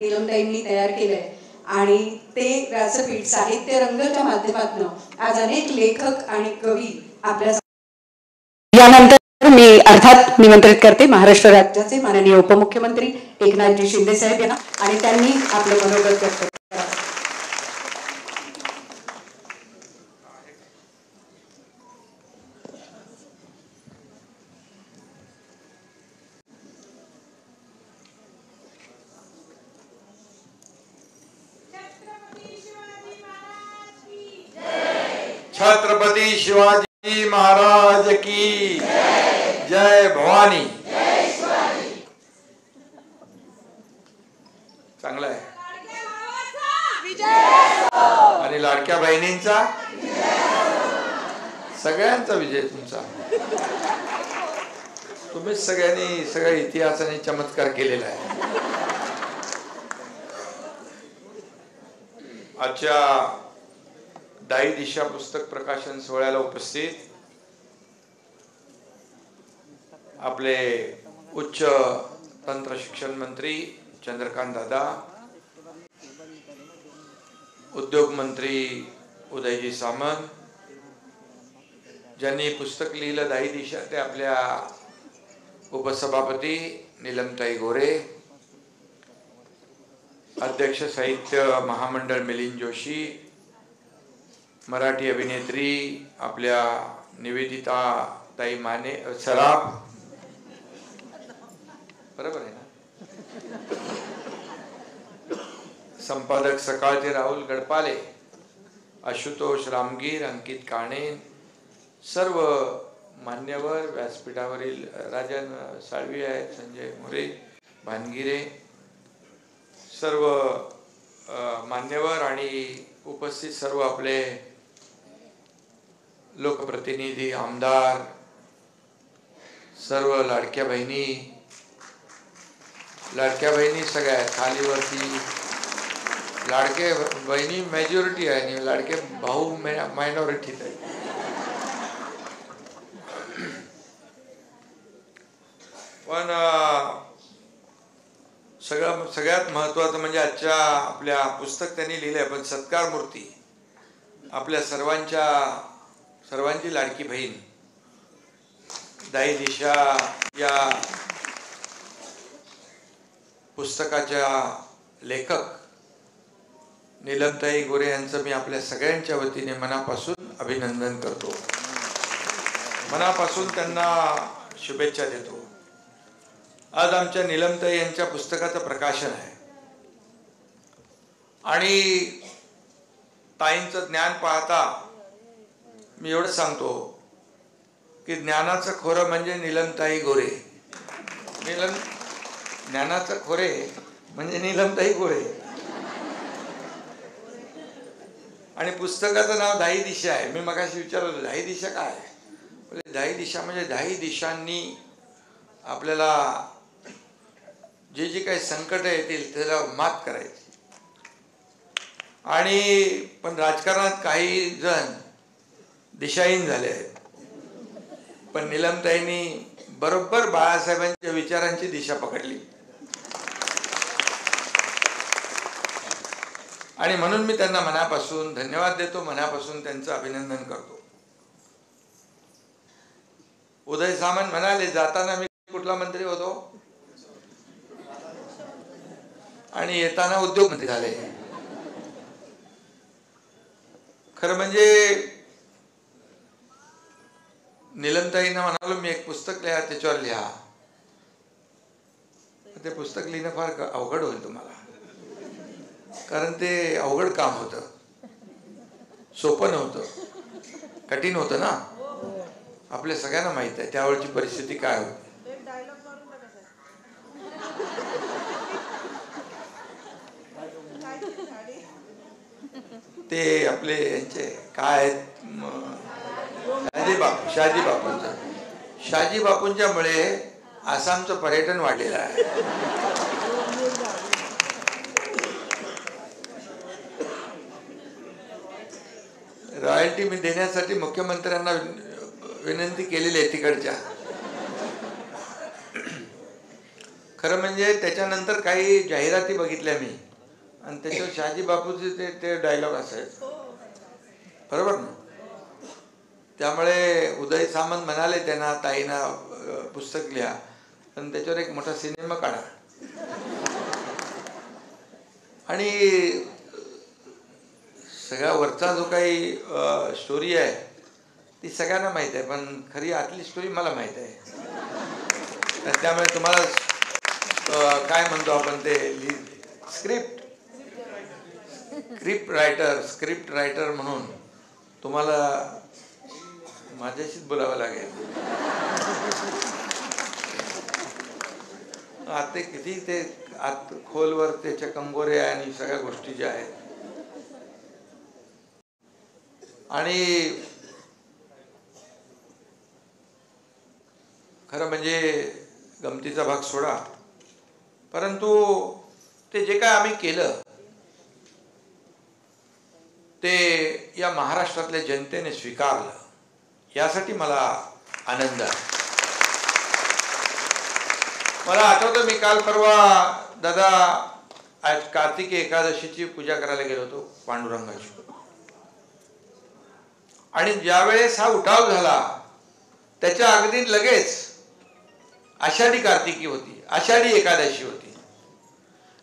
नीलमताईंनी तयार केलंय आणि ते व्यासपीठ साहित्य रंगच्या माध्यमातून आज अनेक लेखक आणि कवी आपल्या यानंतर मी अर्थात निमंत्रित करते महाराष्ट्र राज्याचे माननीय उपमुख्यमंत्री एकनाथजी शिंदे साहेब यांना आणि त्यांनी आपलं मनोगत व्यक्त करावं. छत्रपती शिवाजी महाराज की जय. भवानी. चांगला आहे. आणि लाडक्या बहिणींचा सगळ्यांचा विजय तुमचा. तुम्हीच सगळ्यांनी सगळ्या इतिहासाने चमत्कार केलेला आहे. आजच्या दाई दिशा पुस्तक प्रकाशन सोहळ्याला उपस्थित आपले उच्च तंत्र शिक्षण मंत्री चंद्रकांत दादा, उद्योग मंत्री उदयजी सामंत, ज्यांनी पुस्तक लिहिलं दाई दिशा ते आपल्या उपसभापती नीलमताई गोरे, अध्यक्ष साहित्य महामंडळ मिलिंद जोशी, मराठी अभिनेत्री आपल्या निवेदिता ताई माने सराफ, बरोबर आहे ना, संपादक सकाळचे राहुल गडपाले, आशुतोष रामगीर, अंकित काणे, सर्व मान्यवर व्यासपीठावरील राजन साळवी आहेत, संजय मोरे, भानगिरे, सर्व मान्यवर आणि उपस्थित सर्व आपले लोकप्रतिनिधी, आमदार, सर्व लाडक्या बहिणी सगळ्या खालीवरती. लाडके बहिणी मेजॉरिटी आहे आणि लाडके भाऊ मायनॉरिटीत आहे. पण सगळ्यात महत्त्वाचं म्हणजे आजच्या आपल्या पुस्तक त्यांनी लिहिलंय पण सत्कार मूर्ती आपल्या सर्वांची लाडकी बहीण दाई दिशा या पुस्तकाच्या लेखक नीलमताई गोरे यांचं मी आपल्या सगळ्यांच्या वतीने मनापासून अभिनंदन करतो. मनापासून त्यांना शुभेच्छा देतो. आज आमच्या नीलमताई यांच्या पुस्तकाचं प्रकाशन आहे आणि ताईंचं ज्ञान पाहता मी एवढं सांगतो की ज्ञानाचं खोरं म्हणजे नीलमताई गोरे. ज्ञानाचं खोरे म्हणजे नीलमताई गोरे. आणि पुस्तकाचं नाव दाई दिशा आहे. मी मगाशी विचारलं दाई दिशा काय आहे. म्हणजे दाई दिशा म्हणजे दाही दिशांनी आपल्याला जे काही संकट येतील त्याला मात करायची. आणि पण राजकारणात काही जण दिशाहीन झाले आहेत. पण नीलमताईंनी बरोबर बाळासाहेबांच्या विचारांची दिशा पकडली आणि म्हणून मी त्यांना मनापासून धन्यवाद देतो, मनापासून त्यांचं अभिनंदन करतो. उदय सामंत म्हणाले जाताना मी कुठला मंत्री होतो आणि येताना उद्योग मंत्री झाले. खरं म्हणजे नीलमताईंना म्हणालो मी एक पुस्तक लिहा, त्याच्यावर लिहा. ते पुस्तक लिहिणं फार अवघड होईल तुम्हाला, कारण ते अवघड काम होतं, सोपं नव्हतं, कठीण होतं ना. आपल्या सगळ्यांना माहित आहे त्यावेळची परिस्थिती काय होती. ते आपले यांचे काय शहाजी बापूंच्या मुळे आसामचं पर्यटन वाढलेलं आहे. रॉयल्टी मी देण्यासाठी मुख्यमंत्र्यांना विनंती केलेली आहे तिकडच्या. खरं म्हणजे त्याच्यानंतर काही जाहिराती बघितल्या मी आणि त्याच्यावर शहाजी बापूचे ते डायलॉग असायचे, बरोबर ना. त्यामुळे उदय सामंत म्हणाले त्यांना, ताईंना पुस्तक लिहा आणि त्याच्यावर एक मोठा सिनेमा काढा. आणि सगळ्या वरचा जो काही स्टोरी आहे ती सगळ्यांना माहीत आहे, पण खरी आतली स्टोरी मला माहीत आहे. त्यामुळे तुम्हाला काय म्हणतो आपण ते स्क्रिप्ट रायटर म्हणून तुम्हाला माझ्याशीच बोलावं लागेल. आता किती ते आत खोलवर त्याच्या कंगोरे आणि सगळ्या गोष्टी ज्या आहेत. आणि खरं म्हणजे गमतीचा भाग सोडा, परंतु ते जे काय आम्ही केलं ते या महाराष्ट्रातल्या जनतेने स्वीकारलं, यासाठी मला आनंद आहे. मला आठवतं मी काल परवा दादा आज कार्तिकी एकादशीची पूजा करायला गेलो होतो पांडुरंगाची, आणि ज्यावेळेस हा उठाव झाला त्याच्या अगदी लगेच आषाढी कार्तिकी होती, आषाढी एकादशी होती.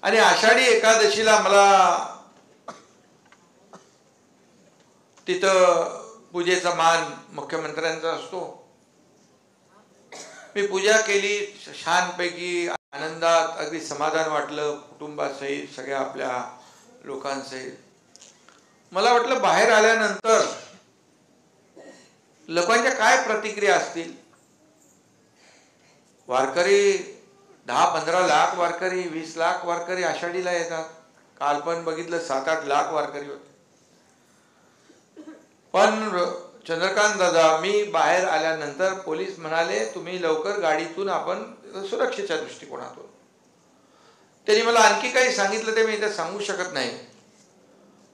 आणि आषाढी एकादशीला मला तिथं पूजेचा मान मुख्यमंत्र्यांचा असतो. मी पूजा केली छानपैकी, आनंदात, अगदी समाधान वाटलं, कुटुंबासहित सगळ्या आपल्या लोकांसहित. मला वाटलं बाहेर आल्यानंतर लोकांच्या काय प्रतिक्रिया असतील. वारकरी 10-15 लाख वारकरी, 20 लाख वारकरी आषाढीला येतात. काल पण बघितलं 7-8 लाख वारकरी होते. पण चंद्रकांत दादा, मी बाहेर आल्यानंतर पोलीस म्हणाले तुम्ही लवकर गाडीतून, आपण सुरक्षेच्या दृष्टिकोनातून. त्यांनी मला आणखी काही सांगितलं ते मी इथे सांगू शकत नाही.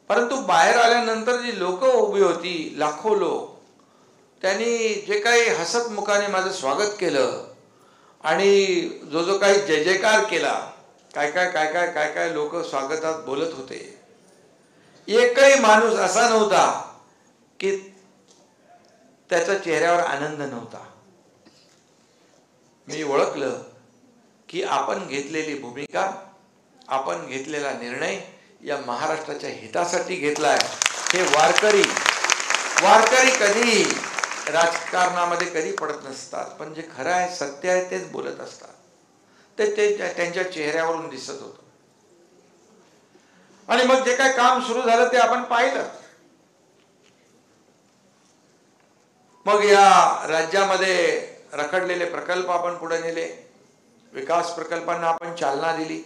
परंतु बाहेर आल्यानंतर जी लोक उभी होती, लाखो लोक, त्यांनी जे काही हसतमुखाने माझं स्वागत केलं आणि जो जो काही जय जयकार केला, काय काय लोक स्वागतात बोलत होते. एकही माणूस असा नव्हता की त्याच्या चेहऱ्यावर आनंद नव्हता. मी ओळखलं की आपण घेतलेली भूमिका, आपण घेतलेला निर्णय या महाराष्ट्राच्या हितासाठी घेतलाय. हे वारकरी कधी राजकारणामध्ये कधी पडत नसतात, पण जे खरं आहे, सत्य आहे तेच बोलत असतात. ते त्यांच्या चेहऱ्यावरून दिसत होतं. आणि मग जे काय काम सुरू झालं ते आपण पाहिलं. मग या राज्यामध्ये रखडलेले प्रकल्प आपण पुढे नेले, विकास प्रकल्पांना आपण चालना दिली,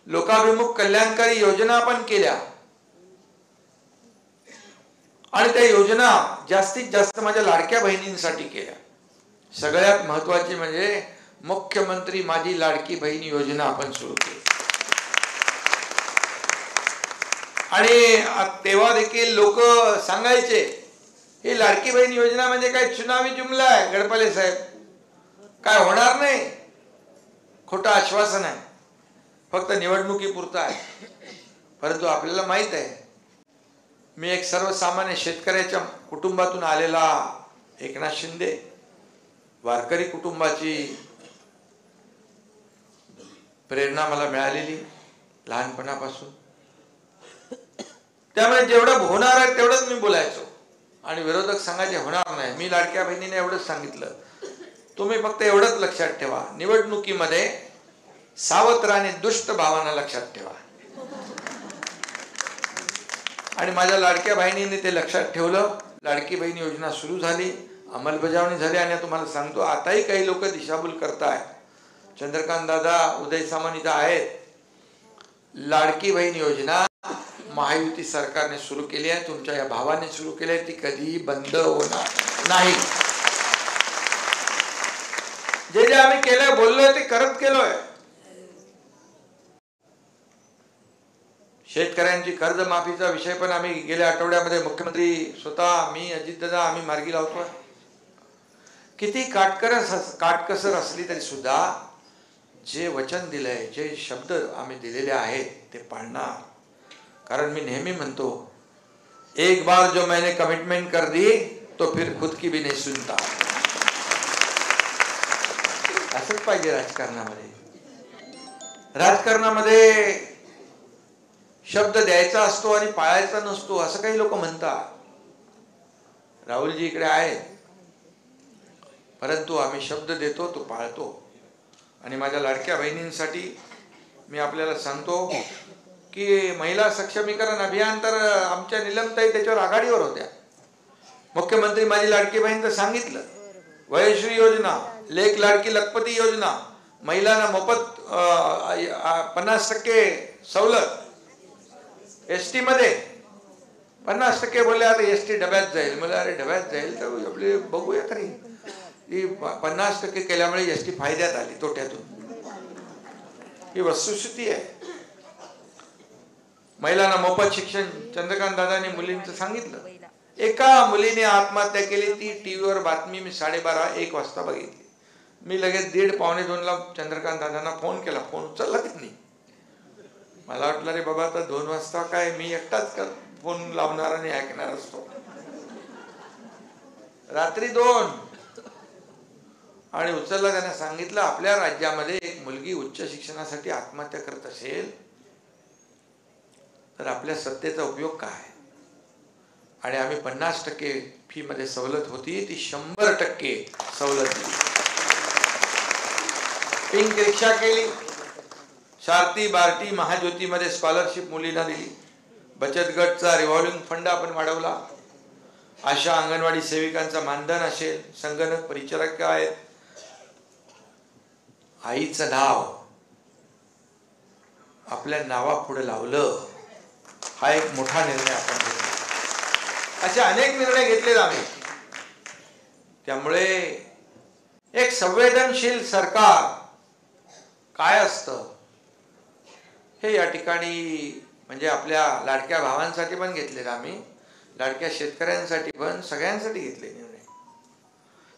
लोकाभिमुख कल्याणकारी योजना आपण केल्या. आणि त्या योजना जास्तीत जास्त माझ्या लाडक्या बहिणींसाठी केल्या. सगळ्यात महत्वाची म्हणजे मुख्यमंत्री माझी लाडकी बहीण योजना आपण सुरू केली. आणि तेव्हा देखील लोक सांगायचे ही लाडकी बहीण योजना म्हणजे काय चुनावी जुमला आहे गडपाले साहेब, काय होणार नाही, खोटं आश्वासन आहे, फक्त निवडणुकीपुरतं आहे. परंतु आपल्याला माहित आहे, मी एक सर्वसामान्य शेतकऱ्याच्या कुटुंबातून आलेला एकनाथ शिंदे, वारकरी कुटुंबाची प्रेरणा मला मिळालेली लहानपणापासून. त्यामुळे जेवढं होणार आहे तेवढंच मी बोलायचो. आणि विरोधक सांगायचे होणार नाही. मी लाडक्या बहिणीने एवढंच सांगितलं, तुम्ही फक्त एवढंच लक्षात ठेवा, निवडणुकीमध्ये सावत्राने दुष्ट भावांना लक्षात ठेवा. आणि माझ्या लाडक्या बहिणीने ते लक्षात ठेवलं. लाडकी बहीण योजना सुरू झाली, अंमलबजावणी झाली. आणि तुम्हाला सांगतो, आताही काही लोक दिशाभूल करतायत. चंद्रकांत दादा, उदय सामंत इथं आहेत. लाडकी बहीण योजना महायुती सरकारने सुरू केली आहे, तुमच्या या भावाने सुरू केली आहे, ती कधीही बंद होणार नाही. जे जे आम्ही केलंय, बोललोय, ते करत गेलोय. शेतकऱ्यांची कर्जमाफीचा विषय पण आम्ही गेल्या आठवड्यामध्ये मुख्यमंत्री स्वतः, मी, अजितदादा आम्ही मार्गी लावतोय. किती काटकसर असली तरी सुद्धा जे वचन दिलंय, जे शब्द आम्ही दिलेले आहेत ते पाळणार. कारण मी नेहमी म्हणतो, एक बार जो मैंने कमिटमेंट कर दी तो फिर खुद की भी नहीं सुनता. असंच पाहिजे राजकारणामध्ये. राजकारणामध्ये शब्द द्यायचा असतो आणि पाळायचा नसतो असं काही लोक म्हणतात. राहुलजी इकडे आहेत, परंतु आम्ही शब्द देतो तो पाळतो. आणि माझ्या लाडक्या बहिणींसाठी मी आपल्याला सांगतो की महिला सक्षमीकरण अभियान तर आमच्या निलमताई त्याच्यावर आघाडीवर होत्या. मुख्यमंत्री माझी लाडकी बहीण तर सांगितलं, वयश्री योजना, लेख लाडकी लखपती योजना, महिलांना मोफत 50% सवलत, एसटी मध्ये 50% बोलले. आता एसटी डब्यात जाईल. मला अरे डब्यात जाईल तर आपले बघूया तरी. 50% केल्यामुळे एसटी फायद्यात आली, तोट्यातून. ही वस्तुस्थिती आहे. महिलांना मोफत शिक्षण, चंद्रकांत दादांनी मुलींचं सांगितलं. एका मुलीने आत्महत्या केली, ती टीव्हीवर बातमी मी 12:30-1 वाजता बघितली. मी लगेच 1:30-1:45 चंद्रकांत दादांना फोन केला. फोन उचलला त्यांनी. मला वाटलं रे बाबा आता 2 वाजता काय मी एकटाच फोन लावणार आणि ऐकणार असतो. रात्री 2 आणि उचलला. त्यांना सांगितलं, आपल्या राज्यामध्ये एक मुलगी उच्च शिक्षणासाठी आत्महत्या करत असेल तर आपल्या सत्तेचा उपयोग काय. आणि आम्ही 50% फी मध्ये सवलत होती, ती 100% सवलत दिली. पिंक रिक्षा केली. शारती बार्टी महाज्योती मध्ये स्कॉलरशिप मुलींना दिली. बचत गटचा रिव्हॉल्विंग फंड आपण वाढवला. आशा अंगणवाडी सेविकांचा मानधन असेल, संगणक परिचारक आहेत. आईचं नाव आपल्या नावापुढे लावलं, हा एक मोठा निर्णय आपण घेतला. असे अनेक निर्णय घेतलेत आम्ही. त्यामुळे एक संवेदनशील सरकार काय असतं हे या ठिकाणी म्हणजे आपल्या लाडक्या भावांसाठी पण घेतलेत आम्ही, लाडक्या शेतकऱ्यांसाठी पण, सगळ्यांसाठी घेतले निर्णय.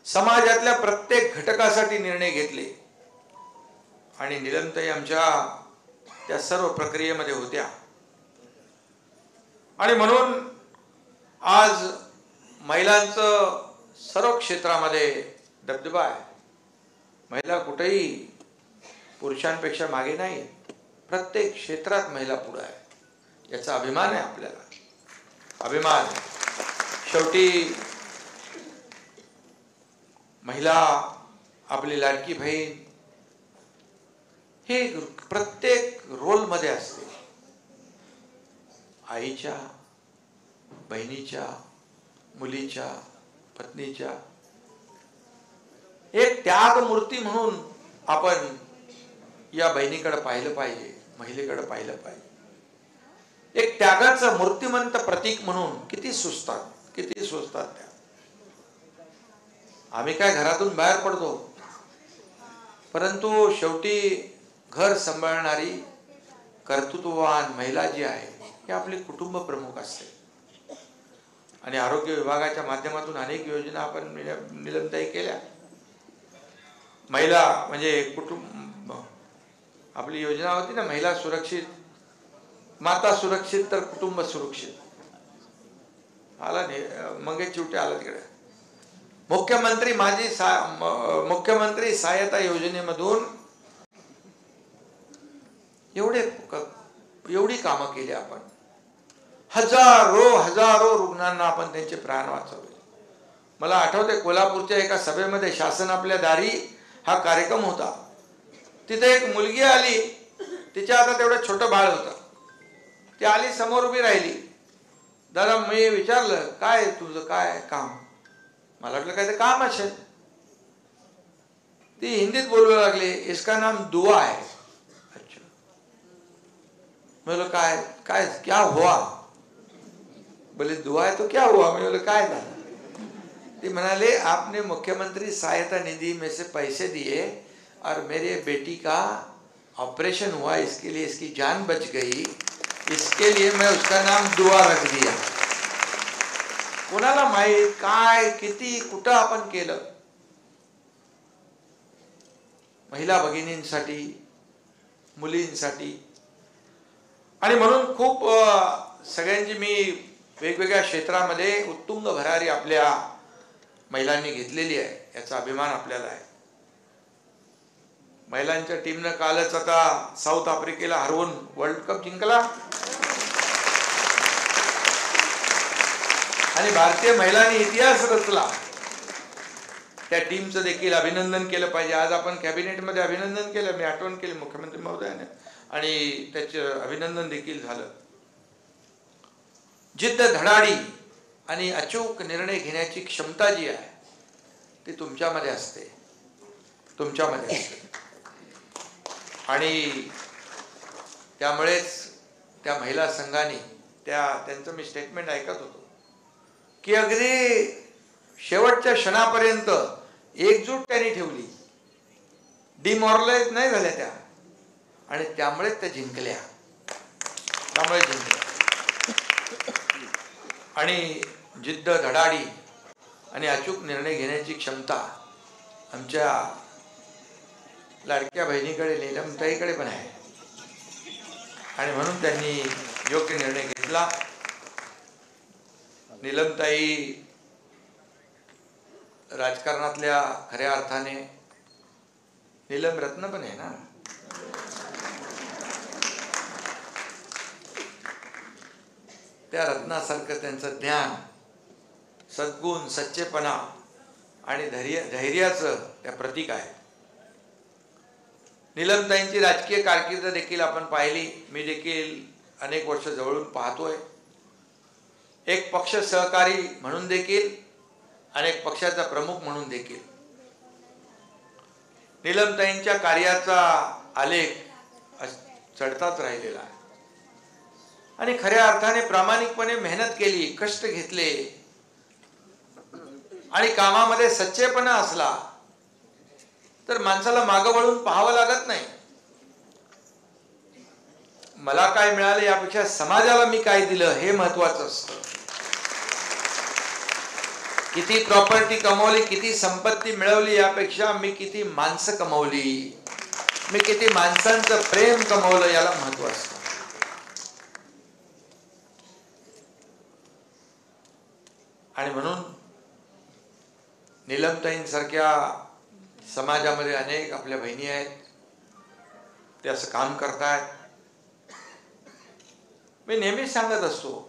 समाजातल्या प्रत्येक घटकासाठी निर्णय घेतले. आणि निलमताई आमच्या त्या सर्व प्रक्रियेमध्ये होत्या. आणि म्हणून आज महिलांचं सर्व क्षेत्रामध्ये दबदबा आहे. महिला कुठेही पुरुषांपेक्षा मागे नाही. प्रत्येक क्षेत्रात महिला पुढे आहे. याचा अभिमान आहे आपल्याला, अभिमान. शेवटी महिला आपली लाडकी बहीण हे प्रत्येक रोल मध्ये असते. आईच्या, बहिणीच्या, मुलीच्या, पत्नीच्या एक त्याग मूर्ती म्हणून आपण या बहिणीकडे पाहिलं पाहिजे, महिलेकडे पाहिलं पाहिजे. एक त्यागाचं मूर्तिमंत प्रतीक म्हणून किती सुचतात, किती सुचतात त्या. आम्ही काय घरातून बाहेर पडतो, परंतु शेवटी घर सांभाळणारी कर्तृत्ववान महिला जी आहे ही आपली कुटुंब प्रमुख असते. आणि आरोग्य विभागाच्या माध्यमातून अनेक योजना आपण निलमताई केल्या. महिला म्हणजे कुटुंब, आपली योजना होती ना, महिला सुरक्षित, माता सुरक्षित तर कुटुंब सुरक्षित. आला मंगेश चिवटे आला तिकडे. मुख्यमंत्री सहायता योजनेमधून एवढी कामं केली आपण. हजारो रुग्णांना आपण त्यांचे प्राण वाचवले. मला आठवते कोल्हापूरच्या एका सभेमध्ये शासन आपल्या दारी हा कार्यक्रम होता. तिथे एक मुलगी आली, तिच्या आता तेवढं छोटं बाळ होतं. ती आली, समोर उभी राहिली. दादा मी विचारलं, काय तुझं काय काम. मला वाटलं काय ते काम असेल. ती हिंदीत बोलू लागली, इसका नाम दुआ है. अच्छा. मैं काय काय क्या हुआ. बोले दुआ है तो क्या हुआ. मैं बोले काय था. ती म्हणाले आपने मुख्यमंत्री सहायता निधि में से पैसे दिए और मेरे बेटी का ऑपरेशन हुआ, इसके लिए इसकी जान बच गई, इसके लिए मैं उसका नाम दुआ रख दिया. कोणाला माहित काय किती कुठं आपण केलं. महिला भगिनींसाठी, मुलींसाठी, आणि म्हणून खूप सगळ्यांची मी वेगवेगळ्या क्षेत्रामध्ये उत्तुंग भरारी आपल्या महिलांनी घेतलेली आहे, याचा अभिमान आपल्याला आहे. महिलांच्या टीमनं कालच आता साऊथ आफ्रिकेला हरवून वर्ल्ड कप जिंकला आणि भारतीय महिलांनी इतिहास रचला. त्या टीमचं देखील अभिनंदन केलं पाहिजे. आज आपण कॅबिनेटमध्ये अभिनंदन केलं, मी आठवण केली मुख्यमंत्री महोदयाने, आणि त्याचे अभिनंदन देखील झालं. जिद्द, धडाडी आणि अचूक निर्णय घेण्याची क्षमता जी आहे ती तुमच्यामध्ये असते, तुमच्यामध्ये असते. आणि त्यामुळेच त्या महिला संघाने त्यांचं मी स्टेटमेंट ऐकत होतो की अगदी शेवटच्या क्षणापर्यंत एकजूट त्यांनी ठेवली, डिमॉरलाइज नाही झाल्या त्या, आणि त्यामुळेच त्या जिंकल्या. आणि जिद्द, धडाडी आणि अचूक निर्णय घेण्याची क्षमता आमच्या लाडक्या बहिणीकडे, नीलमताईकडे पण आहे, आणि म्हणून त्यांनी योग्य निर्णय घेतला. नीलमताई राजकारणातल्या खऱ्या अर्थाने नीलम रत्न पण आहे ना. त्या रत्नासारखं त्यांचं ज्ञान, सद्गुण, सच्चेपणा आणि धैर्याचं त्या प्रतीक आहे. नीलमताईंची राजकीय कारकीर्द देखील आपण पाहिली. मी देखील अनेक वर्ष जवळून पाहतोय. एक पक्ष सहकारी म्हणून देखील, अनेक पक्षाचा प्रमुख म्हणून देखील नीलमताईंच्या कार्याचा आलेख चढताच राहिलेला आहे. आणि खऱ्या अर्थाने प्रामाणिकपणे मेहनत केली, कष्ट घेतले, आणि कामामध्ये सच्चेपणा असला तर माणसाला मागं वळून पाहावं लागत नाही. मला काय मिळालं यापेक्षा समाजाला मी काय दिलं हे महत्वाचं असतं. किती प्रॉपर्टी कमवली, किती संपत्ती मिळवली यापेक्षा मी किती माणसं कमवली, मी किती माणसांचं प्रेम कमवलं याला महत्व असतं. आणि म्हणून नीलमताईंसारख्या समाजामध्ये अनेक आपल्या बहिणी आहेत, ते असं काम करतायत. मी नेहमीच सांगत असतो,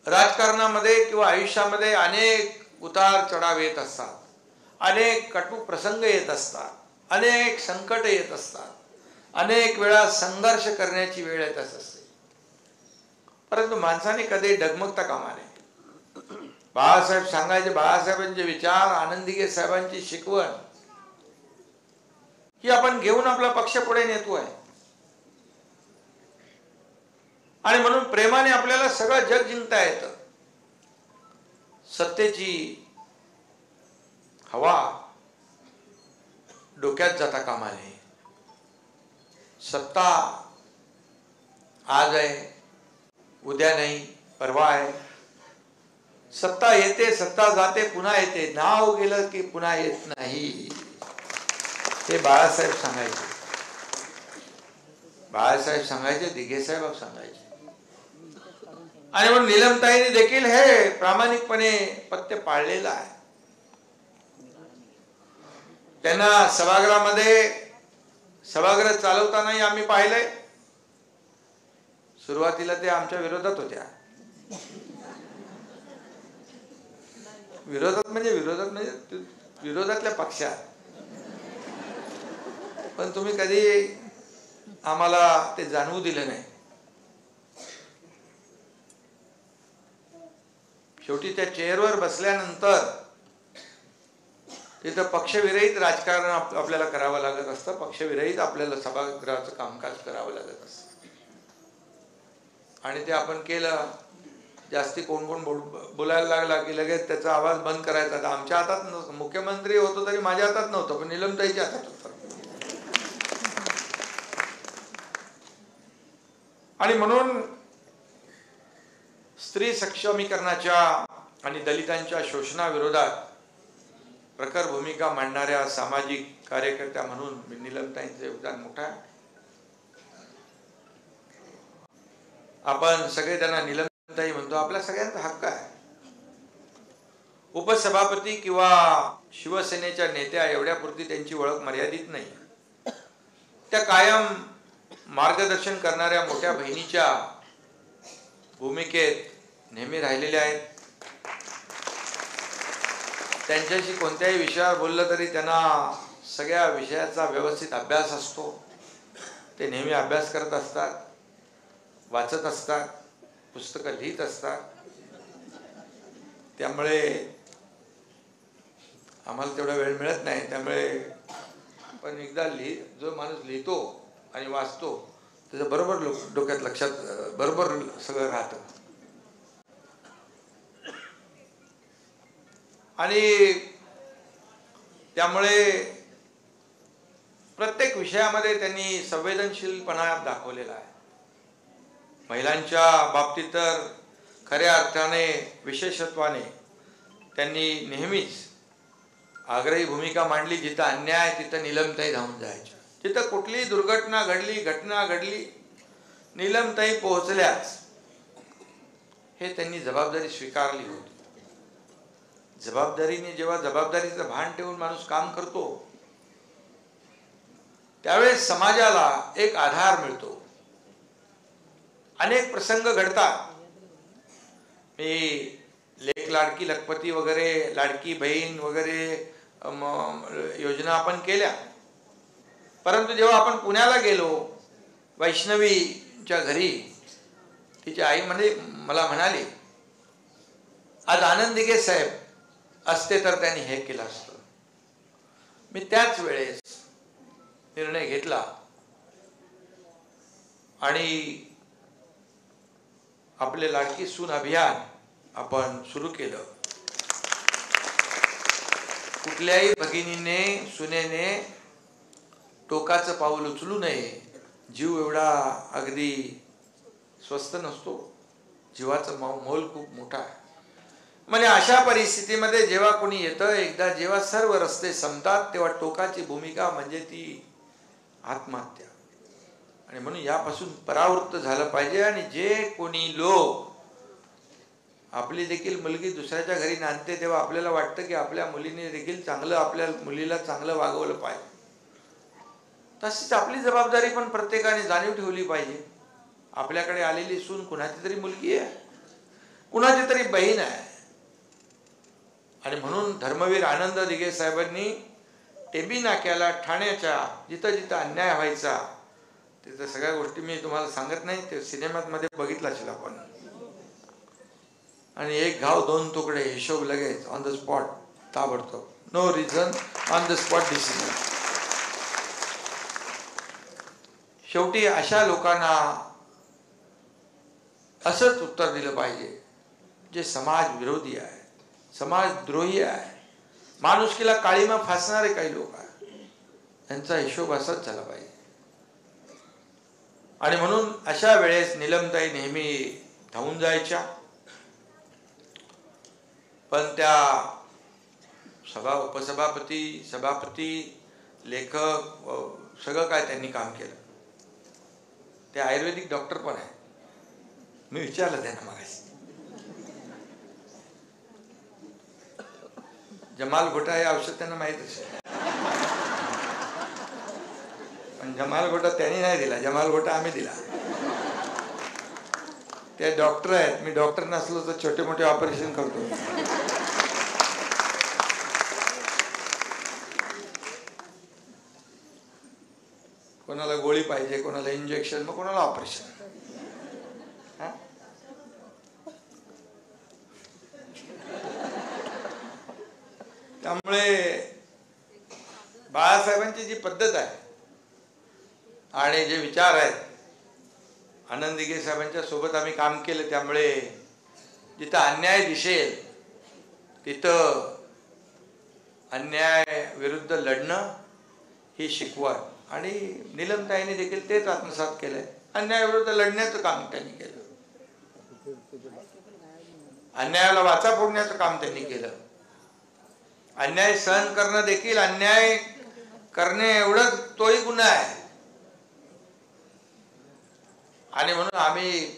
राजकारणामध्ये किंवा आयुष्यामध्ये अनेक उतार चढाव येत असतात, अनेक कटू प्रसंग येत असतात, अनेक संकट येत असतात, अनेक वेळा संघर्ष करण्याची वेळ येत असते. परंतु माणसाने कधी डगमगता कामा नये. बाळासाहेब सांगायचे, बाळासाहेबांचे विचार, आनंदीगे साहेबांची शिकवण ही आपण घेऊन आपला पक्ष पुढे नेतोय. आणि म्हणून प्रेमाने आपल्याला सगळं जग जिंकता येतं. सत्तेची हवा डोक्यात जाता कामा नये. सत्ता आज आहे, उद्या नाही, परवा आहे. सत्ता येते, सत्ता जाते, पुन्हा येते. नाव गेलं की पुन्हा येत नाही, हे बाळासाहेब सांगायचे. बाळासाहेब सांगायचे, दिघे साहेब सांगायचे. आणि म्हणून नीलमताईंनी देखील हे प्रामाणिकपणे पथ्य पाळलेलं आहे. त्यांना सभागृह चालवतानाही आम्ही पाहिलंय. सुरुवातीला ते आमच्या विरोधात होत्या. विरोधात म्हणजे विरोधातल्या पक्षात. पण तुम्ही कधी आम्हाला ते जाणवू दिलं नाही. शेवटी त्या चेअरवर बसल्यानंतर तिथं पक्षविरहित राजकारण आपल्याला करावं लागत असतं. पक्षविरहित आपल्याला सभागृहाचं कामकाज करावं लागत असतं. आणि ते आपण केलं. जास्ती कोण बोलायला लागला की लगेच त्याचा आवाज बंद करायचा. तर आमच्या हातात नव्हतं. मुख्यमंत्री होतो तरी माझ्या हातात नव्हतं, पण नीलमताईच्या हातात होतं. आणि म्हणून स्त्री सक्षमीकरणाच्या आणि दलितांच्या शोषणाविरोधात प्रखर भूमिका मांडणाऱ्या सामाजिक कार्यकर्त्या म्हणून नीलमताईंचं योगदान मोठं आहे. आपण सगळे त्यांना नीलमताई म्हणतो, आपल्या सगळ्यांचा हक्क आहे. उपसभापती किंवा शिवसेनेच्या नेत्या एवढ्यापुरती त्यांची ओळख मर्यादित नाही. त्या कायम मार्गदर्शन करणाऱ्या मोठ्या बहिणीच्या भूमिकेत नेहमी राहिलेल्या आहेत. त्यांच्याशी कोणत्याही विषयावर बोललं तरी त्यांना सगळ्या विषयाचा व्यवस्थित अभ्यास असतो. ते नेहमी अभ्यास करत असतात, वाचत असतात, पुस्तकं लिहित असतात. त्यामुळे आम्हाला तेवढा वेळ मिळत नाही. त्यामुळे पण एकदा जो माणूस लिहितो आणि वाचतो त्याचं बरोबर डोक्यात लक्षात बरोबर सगळं राहतं. आणि त्यामुळे प्रत्येक विषयामध्ये त्यांनी संवेदनशीलपणा दाखवलेला आहे. महिलांच्या बाबतीत तर खऱ्या अर्थाने विशेषत्वाने त्यांनी नेहमीच आग्रही भूमिका मांडली. जिथं अन्याय तिथं नीलमताई धावून जायच्या. जिथं कुठलीही दुर्घटना घडली, घटना घडली, नीलमताई पोहोचल्याच. हे त्यांनी जबाबदारी स्वीकारली होती. जबाबदारीने जेव्हा जबाबदारीचं भान ठेवून माणूस काम करतो त्यावेळेस समाजाला एक आधार मिळतो. अनेक प्रसंग घडतात. मी लेक लाडकी लखपती वगैरे, लाडकी बहीण वगैरे योजना आपण केल्या. परंतु जेव्हा आपण पुण्याला गेलो, वैष्णवीच्या घरी तिची आई मला म्हणाली, आज आनंद दिघे साहेब असते तर त्यांनी हे केलं असतं. मी त्याच वेळेस निर्णय घेतला आणि आपले लाडकी सून अभियान आपण सुरू केलं. कुठल्याही भगिनीने, सुनेने टोकाचं पाऊल उचलू नये. जीव एवढा अगदी स्वस्त नसतो. जीवाचं मोल खूप मोठा आहे. म्हणजे अशा परिस्थितीमध्ये जेव्हा कोणी येतं, एकदा जेव्हा सर्व रस्ते संपतात, तेव्हा टोकाची भूमिका म्हणजे ती आत्महत्या. आणि म्हणून यापासून परावृत्त झालं पाहिजे. आणि जे कोणी लोक आपली देखील मुलगी दुसऱ्याच्या घरी नांदते तेव्हा आपल्याला वाटतं की आपल्या मुलीने देखील चांगलं, आपल्या मुलीला चांगलं वागवलं पाहिजे. तशीच आपली जबाबदारी पण प्रत्येकाने जाणीव ठेवली पाहिजे. आपल्याकडे आलेली सून कुणाची तरी मुलगी आहे, कुणाची तरी बहीण आहे. आणि म्हणून धर्मवीर आनंद दिघे साहेबांनी टेबी नाक्याला, ठाण्याच्या जिथं जिथं अन्याय व्हायचा तिथं सगळ्या गोष्टी मी तुम्हाला सांगत नाही, ते सिनेमामध्ये बघितलं असेल आपण. आणि एक घाव दोन तुकडे, हिशोब लगेच ऑन द स्पॉट, ताबडतोब, no reason, on the spot decision. शेवटी अशा लोकांना असंच उत्तर दिलं पाहिजे जे समाज विरोधी आहे, समाजद्रोही आहे, माणुसकीला काळीमा फासणारे काही लोक आहेत. यांचा हिशोब असाच झाला पाहिजे. आणि म्हणून अशा वेळेस नीलमताई नेहमी धावून जायच्या. पण त्या उपसभापती, सभापती, लेखक सगळं काय त्यांनी काम केलं. ते आयुर्वेदिक डॉक्टर पण आहे. मी विचारलं त्यांना मागाशी, जमाल घोटा हे औषध त्यांना माहित असेल, पण जमाल घोटा त्यांनी नाही दिला, जमाल घोटा आम्ही दिला. ते डॉक्टर आहेत, मी डॉक्टर नसलो तर छोटे मोठे ऑपरेशन करतो. कोणाला गोळी पाहिजे, कोणाला इंजेक्शन, मग कोणाला ऑपरेशन. त्यामुळे बाळासाहेबांची जी पद्धत आहे आणि जे विचार आहेत, आनंद दिघे साहेबांच्या सोबत आम्ही काम केलं. त्यामुळे जिथं अन्याय दिसेल तिथं अन्याय विरुद्ध लढणं ही शिकवण. आणि नीलमताईंनी देखील तेच आत्मसात केलंय. अन्याय विरुद्ध लढण्याचं काम त्यांनी केलं, अन्यायाला वाचा फोडण्याचं काम त्यांनी केलं. अन्याय सहन करणं देखील अन्याय करणे एवढंच तोही गुन्हा आहे. आणि म्हणून आम्ही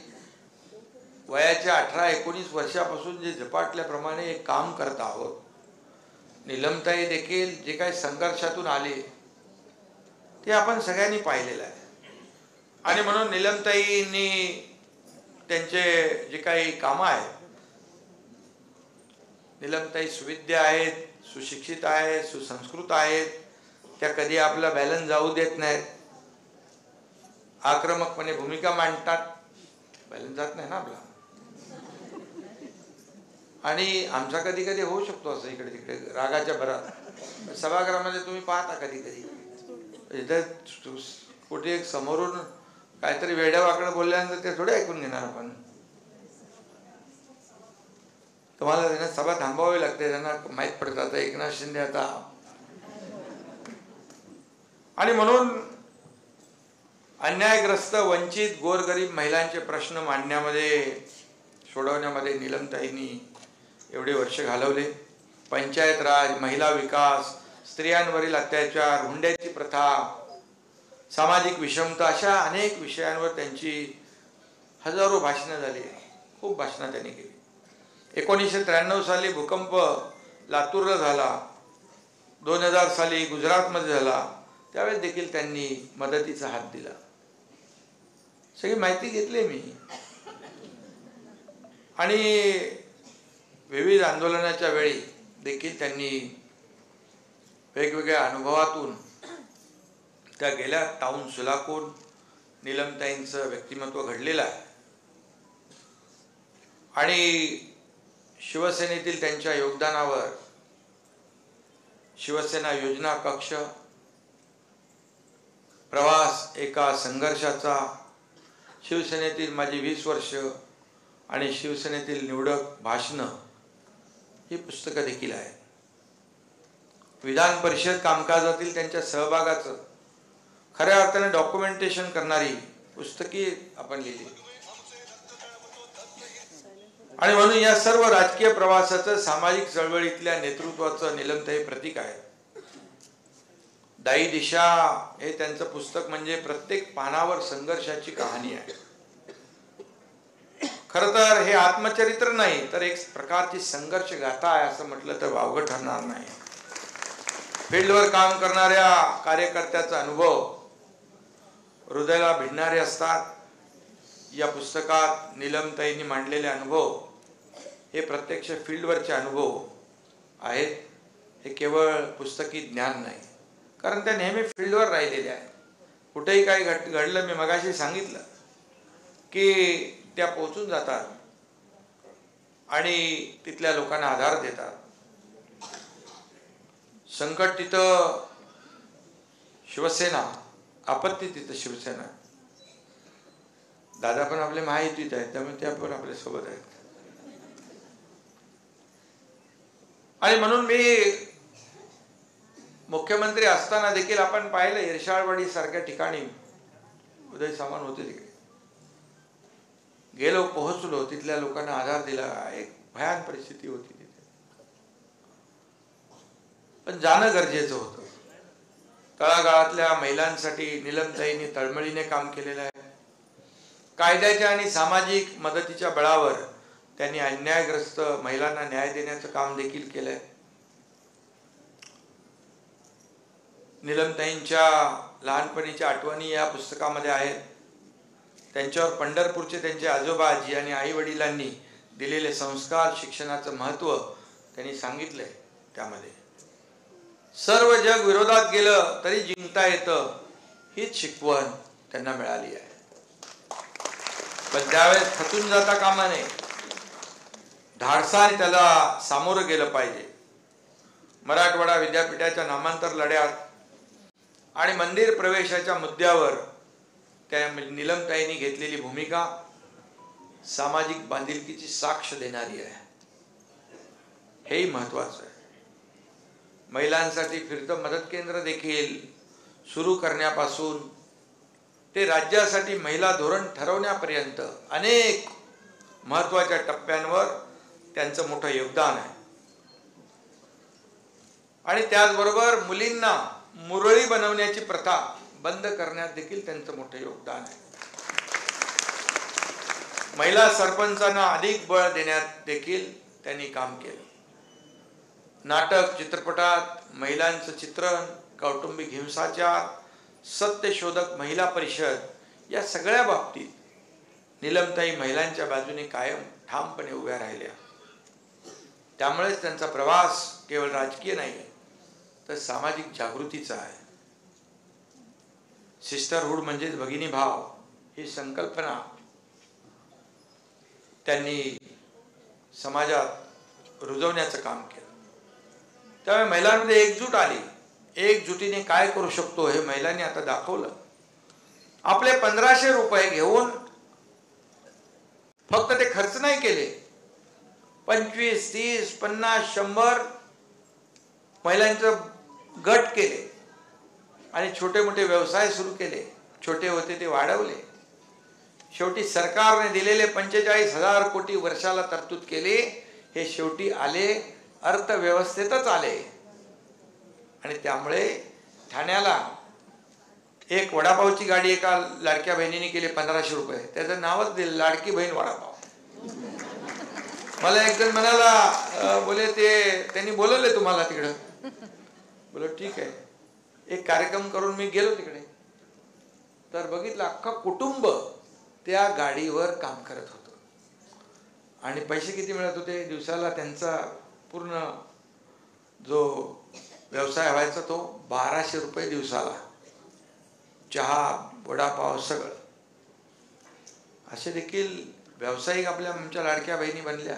वयाच्या 18-19 वर्षापासून जे झपाटल्याप्रमाणे एक काम करत आहोत. नीलमताई देखील जे काही संघर्षातून आले ते आपण सगळ्यांनी पाहिलेलं आहे. आणि म्हणून नीलमताईंनी त्यांचे जे काही कामं आहेत, नीलमताई सुविद्य आहेत, सुशिक्षित आहेत, सुसंस्कृत आहेत. त्या कधी आपला बॅलन्स जाऊ देत नाहीत, आक्रमकपणे भूमिका मांडतात. बॅलन्स जात नाही ना आपला. आणि आमचा कधी कधी होऊ शकतो असं इकडे तिकडे रागाच्या भरात. सभागृहामध्ये तुम्ही पाहता कधी कधी इथं कुठे एक समोरून काहीतरी वेड्या वाकडं बोलल्यानंतर ते थोडे ऐकून घेणार आपण. तुम्हाला त्यांना सभा थांबवावी लागते, त्यांना माहीत पडतात एकनाथ शिंदे आता. आणि म्हणून अन्यायग्रस्त वंचित गोरगरीब महिलांचे प्रश्न मांडण्यामध्ये सोडवण्यामध्ये नीलमताईंनी एवढे वर्ष घालवले. पंचायत राज, महिला विकास, स्त्रियांवरील अत्याचार, हुंड्याची प्रथा, सामाजिक विषमता अशा अनेक विषयांवर त्यांची हजारो भाषणं झाली. खूप भाषणं त्यांनी केली. 1993 साली भूकंप लातूरला झाला, 2000 साली गुजरातमध्ये झाला, त्यावेळेस देखील त्यांनी मदतीचा हात दिला. सगळी माहिती घेतली मी. आणि विविध आंदोलनाच्या वेळी देखील त्यांनी वेगवेगळ्या अनुभवातून त्या गेल्या टाऊन सुलाखून नीलमताईंचं व्यक्तिमत्व घडलेलं आहे. आणि शिवसेनेतील त्यांच्या योगदानावर शिवसेना योजना कक्ष, प्रवास एका संघर्षाचा, शिवसेनेतील माझी 20 वर्ष आणि शिवसेनेतील निवडक भाषणं ही पुस्तकं देखील आहेत. विधान परिषद कामकाजातील त्यांच्या सहभागाचं खऱ्या अर्थाने डॉक्युमेंटेशन करणारी पुस्तके आपण लिहिली. आणि म्हणून या सर्व राजकीय प्रवासाचं, सामाजिक चळवळीतल्या नेतृत्वाचं नीलमताई प्रतीक आहे. दाई दिशा हे त्यांचं पुस्तक म्हणजे प्रत्येक पानावर संघर्षाची कहाणी आहे. खरं तर हे आत्मचरित्र नाही तर एक प्रकारची संघर्ष गाथा आहे असं म्हटलं तर वावगं ठरणार नाही. फील्डवर काम करणाऱ्या कार्यकर्त्याचा अनुभव हृदयाला भिडणारे असतात. या पुस्तकात नीलमताईंनी मांडलेले अनुभव हे प्रत्यक्ष फील्डवरचे अनुभव आहेत. हे केवळ पुस्तकी ज्ञान नाही, कारण त्या नेहमी फील्डवर राहिलेल्या आहेत. कुठेही काही घडलं, मी मगाशी सांगितलं की त्या पोहोचून जातात आणि तिथल्या लोकांना आधार देतात. संकट तिथं शिवसेना, आपत्ती तिथं शिवसेना. दादा पण आपले महायुतीत आहेत, त्यामुळे ते आपण आपल्या सोबत आहेत. आणि म्हणून मी मुख्यमंत्री असताना देखील आपण पाहिलं इरशाळवाडी सारख्या ठिकाणी उदय सामंत होते, तिकडे गेलो, पोहोचलो, तिथल्या लोकांना आधार दिला. एक भयान परिस्थिती होती तिथे, पण जाणं गरजेचं होतं. तळागाळातल्या महिलांसाठी नीलमताईंनी तळमळीने काम केलेलं आहे. कायद्याच्या आणि सामाजिक मदतीच्या बळावर त्यांनी अन्यायग्रस्त महिलांना न्याय देण्याचं काम देखील केलंय. नीलमताईंच्या लहानपणीच्या आठवणी या पुस्तकामध्ये आहेत. त्यांच्यावर पंढरपूरचे त्यांचे आजोबा, आजी आणि आई वडिलांनी दिलेले संस्कार, शिक्षणाचं महत्त्व त्यांनी सांगितलंय. त्यामध्ये सर्व जग विरोधात गेलं तरी जिंकता येतं हीच शिकवण त्यांना मिळाली आहे. पण त्यावेळेस खचून जाता कामा नये, धाडसाने त्याला सामोरं गेलं पाहिजे. मराठवाडा विद्यापीठाच्या नामांतर लढ्यात आणि मंदिर प्रवेशाच्या मुद्द्यावर त्या नीलमताईंनी घेतलेली भूमिका सामाजिक बांधिलकीची साक्ष देणारी आहे. हेही महत्वाचं आहे. महिलांसाठी फिरतं मदत केंद्र देखील सुरू करण्यापासून ते राज्यासाठी महिला धोरण ठरवण्यापर्यंत अनेक महत्वाच्या टप्प्यांवर त्यांचं मोठं योगदान आहे. आणि त्याचबरोबर मुलींना मुरळी बनवण्याची प्रथा बंद करण्यात देखील त्यांचं मोठं योगदान आहे. महिला सरपंचांना अधिक बळ देण्यात देखील त्यांनी काम केलं. नाटक, चित्रपटात महिलांचं चित्रण, कौटुंबिक हिंसाचार, सत्यशोधक महिला परिषद या सगळ्या बाबतीत नीलमताई महिलांच्या बाजूने कायम ठामपणे उभ्या राहिल्या. त्यामुळेच त्यांचा प्रवास केवळ राजकीय नाही तर सामाजिक जागृतीचा आहे. सिस्टरहुड म्हणजेच भगिनी भाव ही संकल्पना त्यांनी समाजात रुजवण्याचं काम केलं. त्यामुळे महिलांमध्ये एकजूट आली. एकजुटीने काय करू शकतो हे महिलांनी आता दाखवलं. आपले 1500 रुपये घेऊन फक्त ते खर्च नाही केले, 25, 30, 50, 100 महिलांचं गट केले आणि छोटे मोठे व्यवसाय सुरू केले. छोटे होते ते वाढवले. शेवटी सरकारने दिलेले 45,000 कोटी वर्षाला तरतूद केले. हे शेवटी आले अर्थव्यवस्थेतच आले. आणि त्यामुळे ठाण्याला एक वडापावची गाडी एका लाडक्या बहिणीने केली 1500 रुपये. त्याचं नावच दिलं लाडकी बहीण वडापाव. मला एक जण म्हणाला, बोले त्यांनी बोलवले तुम्हाला तिकडं. बोल ठीक आहे. एक कार्यक्रम करून मी गेलो तिकडे, तर बघितलं अख्खा कुटुंब त्या गाडीवर काम करत होतं. आणि पैसे किती मिळत होते दिवसाला? त्यांचा पूर्ण जो व्यवसाय व्हायचा तो 1200 रुपये दिवसाला. चहा, वडापाव सगळं. असे देखील व्यावसायिक आमच्या लाडक्या बहिणी बनल्या.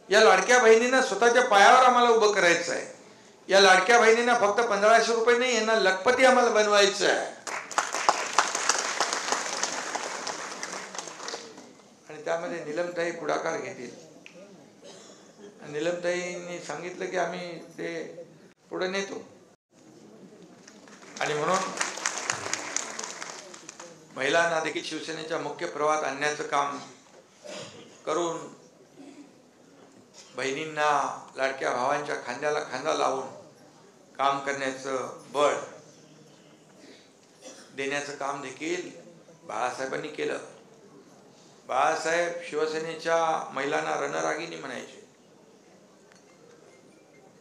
या लाडक्या बहिणींना स्वतःच्या पायावर आम्हाला उभं करायचं आहे. या लाडक्या बहिणींना फक्त 1500 रुपये नाही, यांना लखपती आम्हाला बनवायचं आहे. आणि त्यामध्ये नीलमताई पुढाकार घेतील. नीलमताईंनी सांगितलं की आम्ही ते पुढे नेतो. आणि म्हणून महिलांना देखील शिवसेनेच्या मुख्य प्रवाहात आणण्याचं काम करून बहिणींना लाडक्या भावांच्या खांद्याला खांदा लावून काम करण्याचं बळ देण्याचं काम देखील बाळासाहेबांनी केलं. बाळासाहेब शिवसेनेच्या महिलांना रणरागिणी म्हणायचे.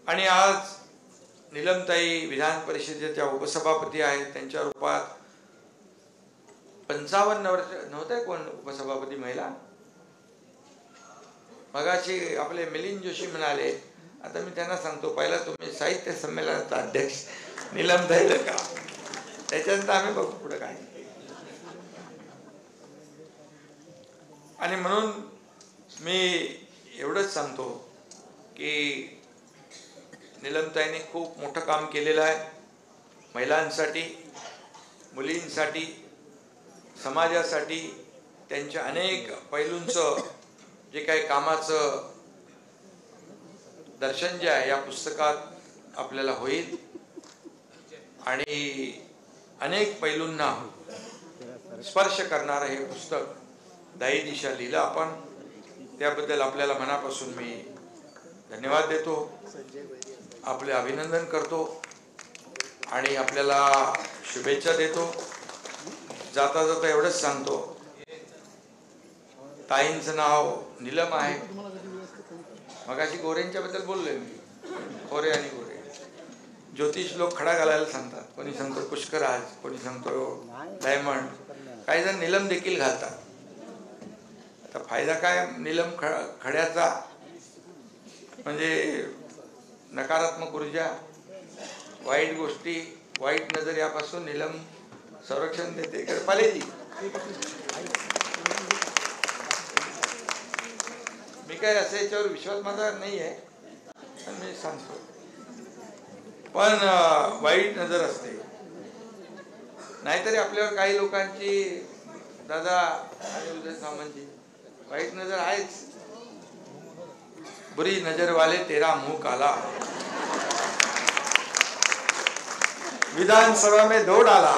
आणि आज नीलमताई विधान परिषदेच्या उपसभापती आहेत. त्यांच्या रूपात 55 वर्ष नव्हते कोण उपसभापती महिला. मगाशी आपले मिलिंद जोशी म्हणाले, आता मी त्यांना सांगतो, पहिला तुम्ही साहित्य संमेलनाचा अध्यक्ष नीलमताईला का, त्याच्यानंतर आम्ही बघू पुढे काय. आणि म्हणून मी एवढंच सांगतो की नीलमताईंनी खूप मोठं काम केलेलं आहे. महिलांसाठी, मुलींसाठी, समाजासाठी त्यांच्या अनेक पैलूंचं जे काही कामाचं दर्शन जे आहे या पुस्तकात आपल्याला होईल. आणि अनेक पैलूंना स्पर्श करणारं हे पुस्तक दायी दिशा लिहिलं आपण. त्याबद्दल आपल्याला मनापासून मी धन्यवाद देतो, आपले अभिनंदन करतो आणि आपल्याला शुभेच्छा देतो. जाता जाता एवढंच सांगतो, ताईंचं नाव नीलम आहे. मगाशी गोरेंच्या बद्दल बोललोय मी, खोरे आणि गोरे. ज्योतिष लोक खडा घालायला सांगतात, कोणी सांगतो पुष्कराज, कोणी सांगतो डायमंड, काही जण नीलम देखील घालतात. आता फायदा काय नीलम खड्याचा? म्हणजे नकारात्मक ऊर्जा, वाईट गोष्टी, वाईट नजर यापासून नीलम संरक्षण देते. पालेजी मी काय असं याच्यावर विश्वास माझा नाही आहे, पण मी सांगतो. पण वाईट नजर असते. नाहीतरी आपल्यावर काही लोकांची, दादा आणि उदय सामंतची वाईट नजर आहेच. बुरी नजर वाले तेरा मुंह काला, विधानसभा में 2 डाला,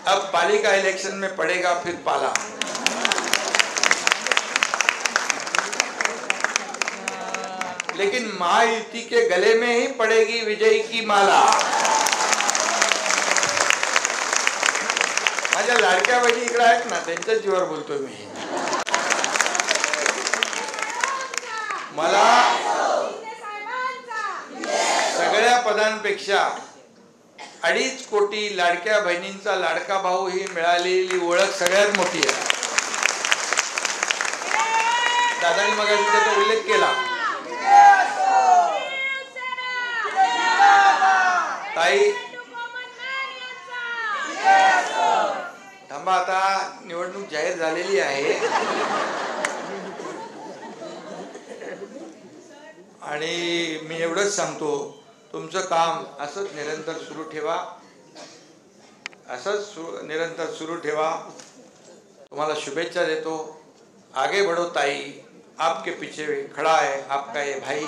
अब पालिका इलेक्शन में पड़ेगा फिर पाला. लेकिन महायुति के गले में ही पड़ेगी विजयी की माला। माझ्या लाडक्या बहिणी इकडे आहेत ना, त्यांच्याच जीवावर बोलतोय मी। मला सगळ्या पदांपेक्षा 2.5 कोटी लाडक्या बहिणींचा लाडका भाऊ ही मिळालेली ओळख सगळ्यात मोठी आहे। दादांनी मगाशी त्याचा उल्लेख केला। ताई थांबा, आता निवडणूक जाहीर झालेली आहे आणि मी एवढंच सांगतो, तुमचं काम असंच निरंतर सुरू ठेवा, असंच निरंतर सुरू ठेवा। तुम्हाला शुभेच्छा देतो। आगे बढ़ो ताई, आपके पीछे खड़ा है आपका ये भाई।